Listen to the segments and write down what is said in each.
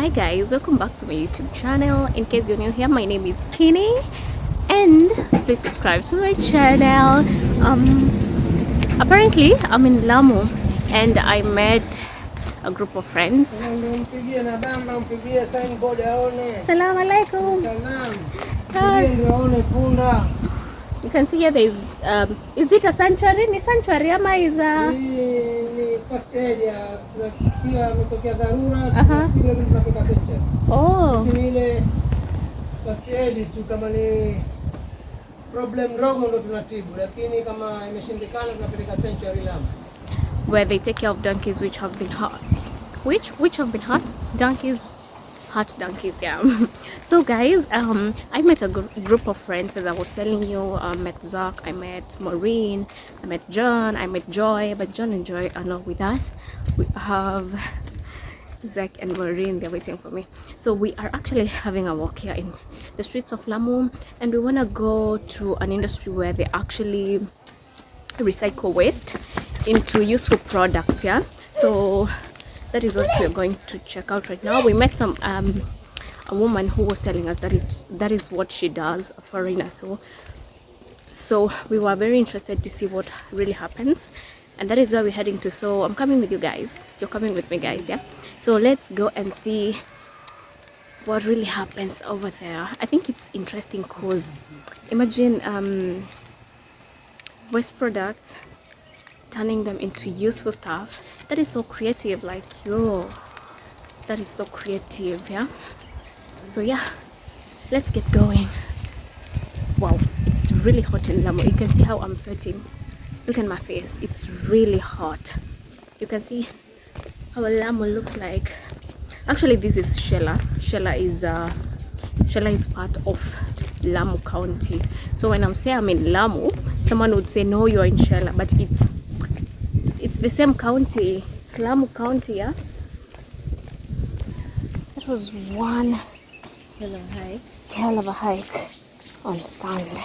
hi guys, welcome back to my YouTube channel. In case you're new here, my name is Kenny and please subscribe to my channel. Apparently I'm in Lamu and I met a group of friends. Salam alaikum. Hi. You can see here there is it a sanctuary? Ni sanctuary ama is a first area pia umetokea dharura tunapeleka sanctuary. Oh. Sisi ile first aid tu kama ni problem ndogo ndo tunatibu, lakini kama imeshindikana tunapeleka sanctuary Lamu, where they take care of donkeys which have been hurt. Which have been hurt? Hurt donkeys, yeah. So guys, I met a group of friends, as I was telling you. I met Zach, I met Maureen, I met John, I met Joy, but John and Joy are not with us. We have Zach and Maureen, they're waiting for me. So we are actually having a walk here in the streets of Lamu, and we want to go to an industry where they actually recycle waste into useful products, yeah. So that is what we're going to check out right now. We met some a woman who was telling us that is what she does, a foreigner though. So we were very interested to see what really happens, and that is where we're heading to. So I'm coming with you guys. You're coming with me, guys, yeah. So let's go and see what really happens over there. I think it's interesting because imagine waste products, turning them into useful stuff. That is so creative, like, yo, that is so creative, yeah. So yeah, let's get going. Wow, it's really hot in Lamu. You can see how I'm sweating. Look at my face, it's really hot. You can see how Lamu looks like. Actually, this is Shela. Shela is part of Lamu County. So when I'm saying I'm in Lamu, someone would say no, you're in Shela, but it's the same county. It's Lamu County, yeah. That was one hell of a hike on sand.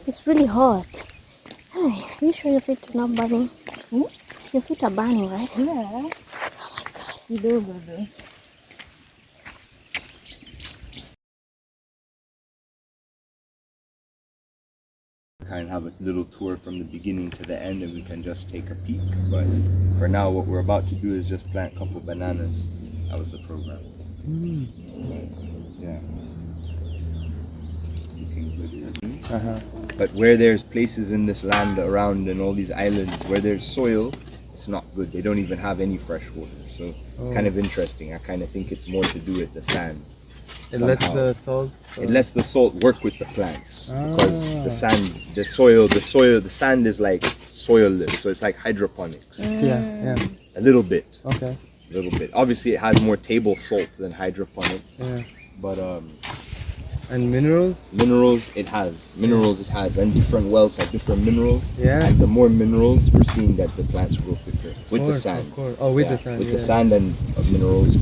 It's really hot. Hey, are you sure your feet are not burning? Your feet are burning, right? Yeah. Oh my god. You do, baby. Kind of have a little tour from the beginning to the end, and we can just take a peek. But for now, what we're about to do is just plant a couple bananas. That was the program. Yeah. Looking good. But where there's places in this land around and all these islands where there's soil, it's not good. They don't even have any fresh water. So it's kind of interesting. I kind of think it's more to do with the sand. It lets the salt. It lets the salt work with the plants because the sand is like soilless, so it's like hydroponics. Yeah. A little bit. Okay. A little bit. Obviously, it has more table salt than hydroponic. Yeah. But and minerals. Minerals it has, and different wells have different minerals. Yeah. And the more minerals, we're seeing that the plants grow quicker with the sand. Of course. Oh, with the sand. With the sand and minerals.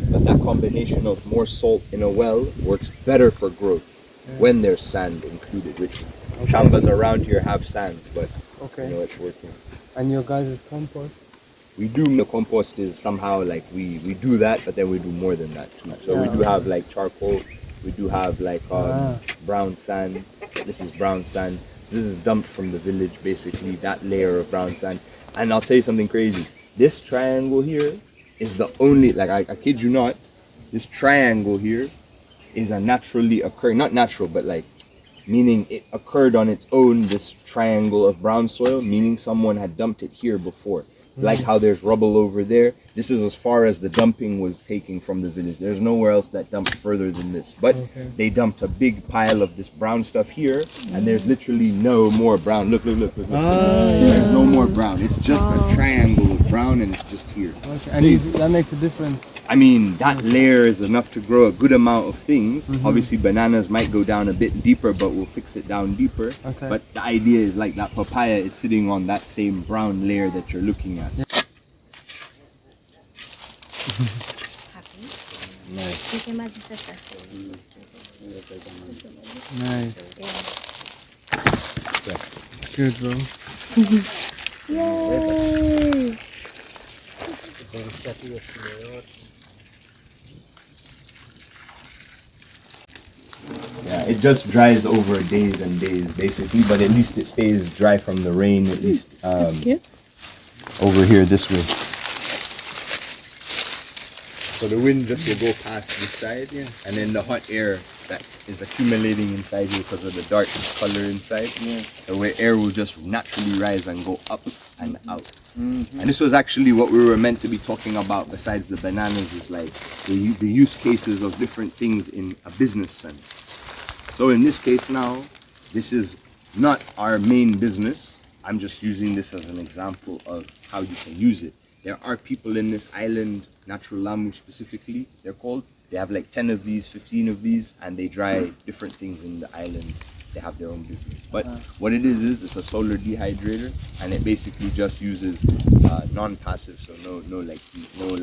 But that combination of more salt in a well works better for growth when there's sand included. Which shambas around here have sand, but you know it's working. And your guys' compost? We do. The compost is somehow like we do that, but then we do more than that too. So we do have like charcoal. We do have like brown sand. This is brown sand. This is dumped from the village, basically, that layer of brown sand. And I'll tell you something crazy. This triangle here is the only, like I kid you not, this triangle here is a naturally occurring, not natural, but like, meaning it occurred on its own, this triangle of brown soil, meaning someone had dumped it here before. Like how there's rubble over there. This is as far as the dumping was taken from the village. There's nowhere else that dumped further than this. But they dumped a big pile of this brown stuff here, and there's literally no more brown. Look. There's no more brown. It's just a triangle of brown, and it's just here. Okay. And that makes a difference. I mean, that layer is enough to grow a good amount of things. Obviously, bananas might go down a bit deeper, but we'll fix it down deeper. Okay. But the idea is like that papaya is sitting on that same brown layer that you're looking at. Happy? Nice. Nice. Yeah. Yeah. Good, bro. Yay! Yeah, it just dries over days and days basically, but at least it stays dry from the rain. At least That's cute. over here this way. So the wind just will go past this side, yeah, and then the hot air that is accumulating inside here because of the dark color inside, yeah, the air will just naturally rise and go up and out. And this was actually what we were meant to be talking about. Besides the bananas, is like the use cases of different things in a business sense. So in this case now, this is not our main business. I'm just using this as an example of how you can use it. There are people in this island, Natural Lamu specifically, they're called. They have like 10 of these, 15 of these, and they dry different things in the island. They have their own business. But what it is it's a solar dehydrator, and it basically just uses non-passive, so no electricity, no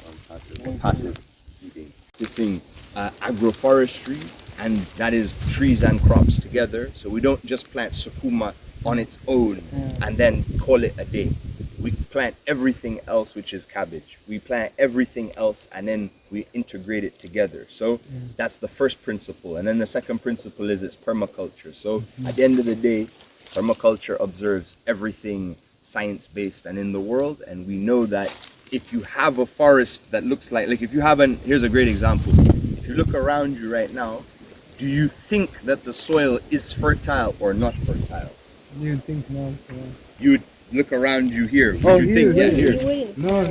non-passive or passive heating. This thing, agroforestry, and that is trees and crops together. So we don't just plant sukuma on its own and then call it a day. We plant everything else, which is cabbage. We plant everything else and then we integrate it together. So that's the first principle. And then the second principle is it's permaculture. So at the end of the day, permaculture observes everything science-based and in the world. And we know that if you have a forest that looks like if you have here's a great example. If you look around you right now, do you think that the soil is fertile or not fertile? You think no. You would look around you here. Would you think, yeah, here. No.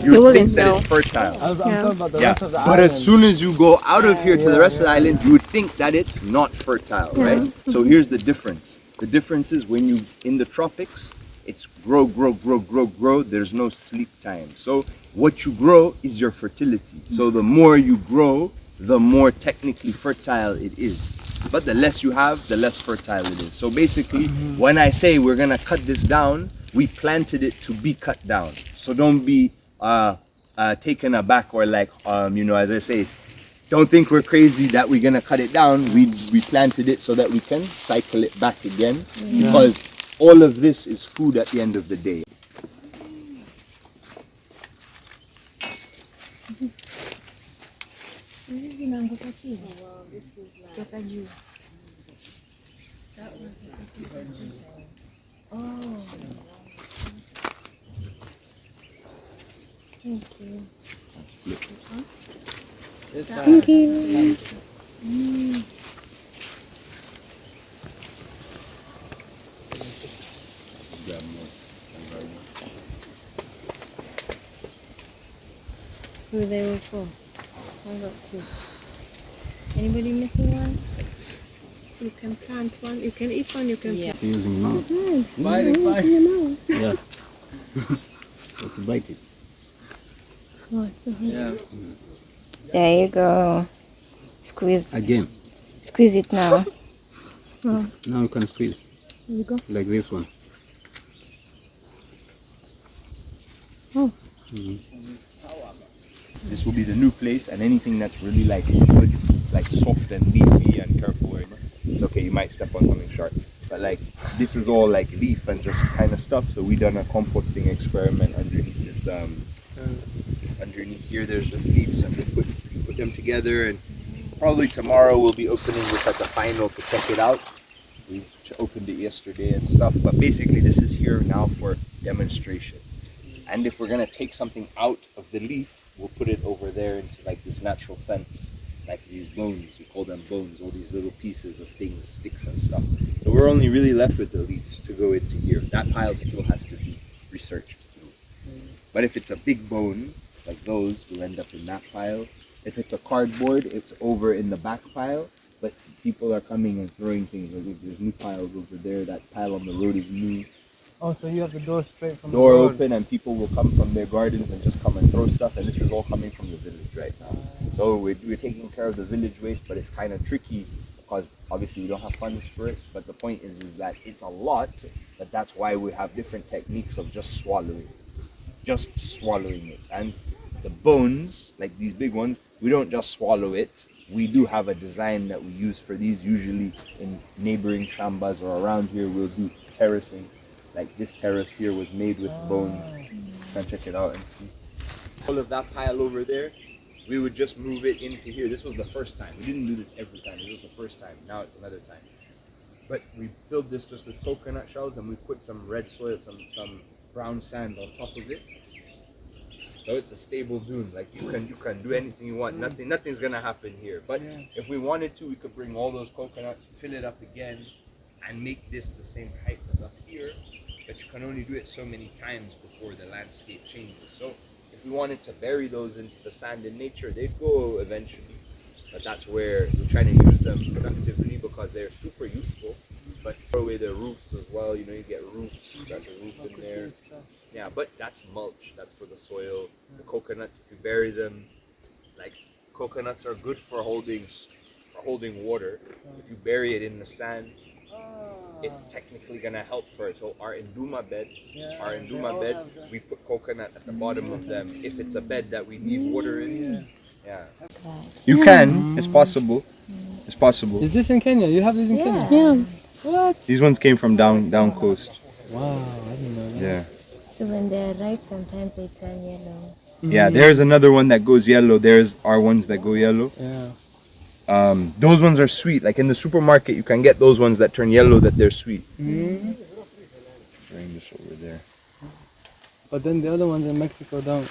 You would think that it's fertile. I'm talking about the Yeah, rest of the but island. as soon as you go out of here to the rest of the island, you would think that it's not fertile, right? So here's the difference. The difference is when you in the tropics, it's grow. There's no sleep time. So what you grow is your fertility. So the more you grow, the more technically fertile it is. But the less you have, the less fertile it is. So basically, when I say we're gonna cut this down, we planted it to be cut down. So don't be taken aback or like, as I say, don't think we're crazy that we're gonna cut it down. We planted it so that we can cycle it back again, because all of this is food at the end of the day. Thank you. This side. Thank you. Who they were for? I got two. Anybody missing one? You can plant one. You can eat one. You can plant. Using mouth. Bite it, bite. Yeah. You can bite it. Oh, it's so hard. Yeah. There you go. Squeeze. Again. Squeeze it now. Oh, Now you can squeeze there you go. like this one. Oh. This will be the new place, and anything that's really like good, like soft and leafy and careful, it's okay. You might step on something sharp, but like this is all like leaf and just kind of stuff. So we done a composting experiment underneath this. Underneath here, there's just leaves, and we put them together, and probably tomorrow we'll be opening this at the final to check it out. We opened it yesterday and stuff, but basically this is here now for demonstration. And if we're gonna take something out of the leaf, we'll put it over there into like this natural fence, like these bones. We call them bones, all these little pieces of things, sticks and stuff. So we're only really left with the leaves to go into here. That pile still has to be researched through. But if it's a big bone, like those, will end up in that pile. If it's a cardboard, it's over in the back pile. But people are coming and throwing things. Like there's new piles over there. That pile on the road is new. Oh, so you have the door straight from Door the road. open, and people will come from their gardens and just come and throw stuff. And this is all coming from the village right now. So we're taking care of the village waste, but it's kind of tricky because obviously we don't have funds for it. But the point is that it's a lot. But that's why we have different techniques of just swallowing it. And the bones, like these big ones, we don't just swallow it. we do have a design that we use for these. Usually in neighboring shambas or around here, we'll do terracing. Like this terrace here was made with bones. You can check it out and see. All of that pile over there, we would just move it into here. This was the first time. We didn't do this every time. This was the first time. Now it's another time. But we filled this just with coconut shells, and we put some red soil, some brown sand on top of it. So it's a stable dune. Like you can do anything you want. Nothing's gonna happen here. But if we wanted to, we could bring all those coconuts, fill it up again, and make this the same height as up here. But you can only do it so many times before the landscape changes. So if we wanted to bury those into the sand in nature, they'd go eventually. But that's where we're trying to use them productively because they're super useful. But throw away their roofs as well. You know, you get roofs, you got the roof in there. Yeah, but that's mulch. That's for the soil. The coconuts, if you bury them, like coconuts are good for holding water. If you bury it in the sand, it's technically gonna help for it. So our induma beds, we put coconut at the bottom of them. If it's a bed that we need water in, you can. It's possible. It's possible. Is this in Kenya? You have this in Kenya? Yeah. What? These ones came from down coast. Wow, I didn't know that. Yeah. So when they're ripe, sometimes they turn yellow. Yeah, there's another one that goes yellow. There's our ones that go yellow. Yeah. Those ones are sweet. Like in the supermarket, you can get those ones that turn yellow that they're sweet. Bring this over there. But then the other ones in Mexico don't.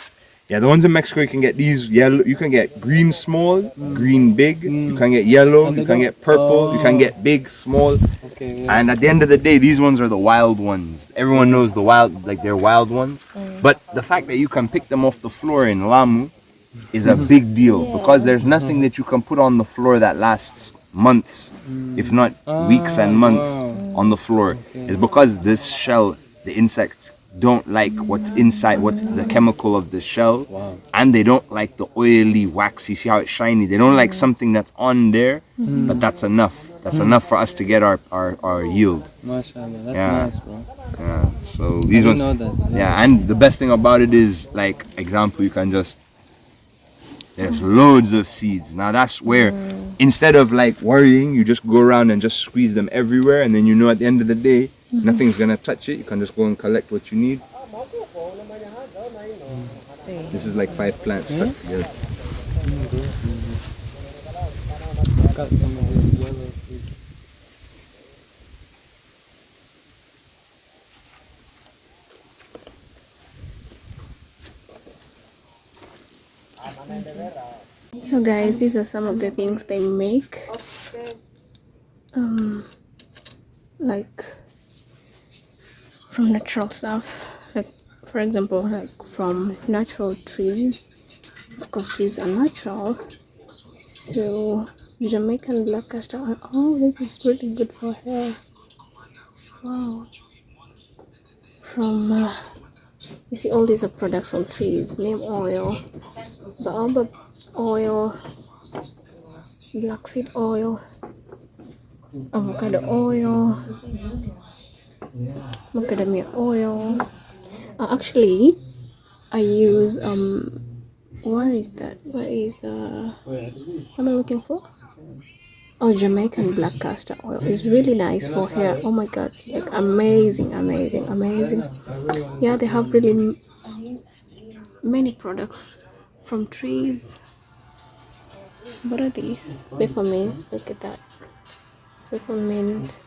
Yeah, the ones in Mexico, you can get these yellow. You can get green small, green big. You can get yellow. You can get purple. You can get big, small. Okay. Yeah. And at the end of the day, these ones are the wild ones. Everyone knows the wild, like they're wild ones. But the fact that you can pick them off the floor in Lamu is a big deal because there's nothing that you can put on the floor that lasts months, if not weeks and months on the floor. It's because this shell, the insects, don't like what's inside, what's the chemical of the shell, and they don't like the oily, waxy. See how it's shiny? They don't like something that's on there, but that's enough. That's enough for us to get our yield. Mashallah, that's nice, bro. Yeah. So these ones. Know that. Yeah, and the best thing about it is, like, example, you can just. There's loads of seeds. Now that's where, instead of like worrying, you just go around and just squeeze them everywhere, and then you know at the end of the day, nothing's gonna touch it. You can just go and collect what you need. This is like 5 plants stuck together. Got some of these yellow seeds. So guys, these are some of the things they make. Like from natural stuff. Like for example, like from natural trees. Of course, trees are natural. So Jamaican black castor oil. Oh, this is really good for hair. Wow. From you see, all these are products from trees. Neem oil, baobab oil, black seed oil, avocado oil, macadamia oil. Actually, I use where is that? Where is the? What am I looking for? Oh, Jamaican black castor oil is really nice for hair. Oh my god, like amazing. Yeah, they have really many products from trees. What are these? Peppermint, look at that. Peppermint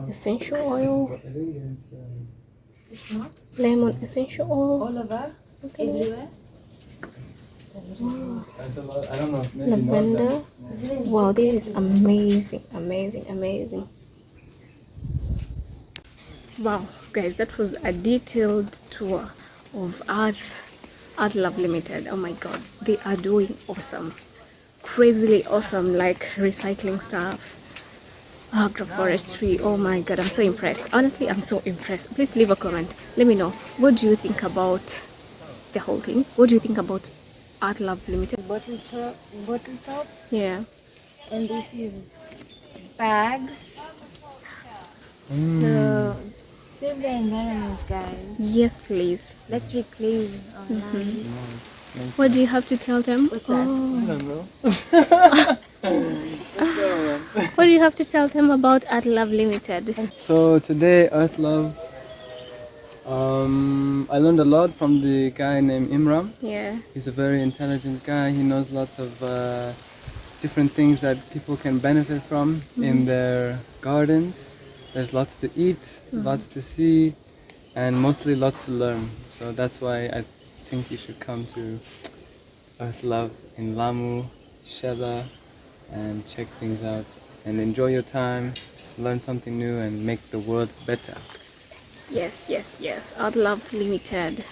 essential oil, lemon essential oil. All over? Okay. Everywhere? Wow. That's a lot. I don't know. Maybe Lavender. Wow, this is amazing. Wow, guys, that was a detailed tour of Earth Love Limited. Oh my god, they are doing awesome, crazily awesome, like recycling stuff, agroforestry. Oh my god, I'm so impressed. Honestly, I'm so impressed. Please leave a comment. Let me know, what do you think about the whole thing? What do you think about Earth Love Limited? Bottle tops. Yeah. And this is bags. So save the environment, guys. Yes, please. Let's reclaim our land. What do you have to tell them? What's that? Oh. I don't know. What do you have to tell them about Earth Love Limited? So today, Earth Love, I learned a lot from the guy named Imran. Yeah. He's a very intelligent guy. He knows lots of different things that people can benefit from in their gardens. There's lots to eat, lots to see, and mostly lots to learn. So that's why I think you should come to Earth Love in Lamu, Shella, and check things out and enjoy your time, learn something new, and make the world better. Yes, yes, yes. Earth Love Limited.